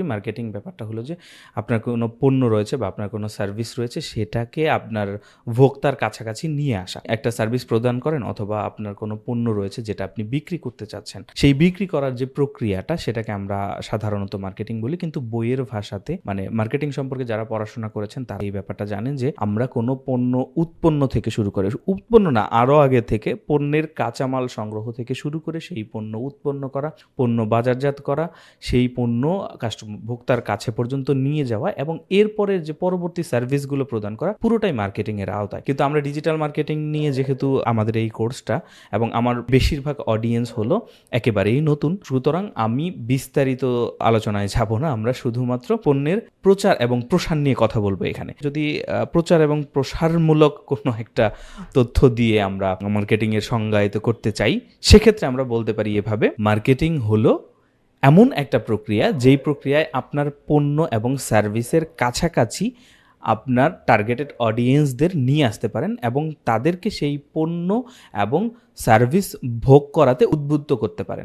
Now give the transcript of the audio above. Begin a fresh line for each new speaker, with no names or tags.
Marketing ব্যাপারটা হলো যে আপনার কোনো পণ্য রয়েছে বা আপনার কোনো সার্ভিস রয়েছে সেটাকে আপনার ভোক্তার কাছাকাছি নিয়ে আসা। একটা সার্ভিস প্রদান করেন অথবা আপনার কোনো পণ্য রয়েছে যেটা আপনি বিক্রি করতে চাচ্ছেন, সেই বিক্রি করার যে প্রক্রিয়াটা সেটাকে আমরা সাধারণত মার্কেটিং বলি। কিন্তু বইয়ের ভাষাতে মানে মার্কেটিং সম্পর্কে যারা পড়াশোনা করেছেন তারা এই ব্যাপারটা জানেন যে আমরা কোনো পণ্য উৎপন্ন থেকে শুরু করে, উৎপন্ন না আরও আগে থেকে পণ্যের কাঁচামাল সংগ্রহ থেকে শুরু করে সেই পণ্য উৎপন্ন করা, পণ্য বাজারজাত করা, সেই পণ্য ভোক্তার কাছে পর্যন্ত নিয়ে যাওয়া এবং এরপরের যে পরবর্তী সার্ভিসগুলো প্রদান করা, পুরোটাই মার্কেটিং এর আওতায়। কিন্তু আমরা ডিজিটাল মার্কেটিং নিয়ে যেহেতু আমাদের এই কোর্সটা এবং আমার বেশিরভাগ অডিয়েন্স হলো একেবারেই নতুন, সুতরাং আমি বিস্তারিত আলোচনায় যাব না। আমরা শুধুমাত্র পণ্যের প্রচার এবং প্রসার নিয়ে কথা বলবো এখানে। যদি প্রচার এবং প্রসারমূলক কোনো একটা তথ্য দিয়ে আমরা মার্কেটিং এর সংজ্ঞায়িত করতে চাই, সেক্ষেত্রে আমরা বলতে পারি এভাবে: মার্কেটিং হলো এমন একটা প্রক্রিয়া যেই প্রক্রিয়ায় আপনার পণ্য এবং সার্ভিসের কাছাকাছি আপনার টার্গেটেড অডিয়েন্সদের নিয়ে আসতে পারেন এবং তাদেরকে সেই পণ্য এবং সার্ভিস ভোগ করাতে উদ্বুদ্ধ করতে পারেন।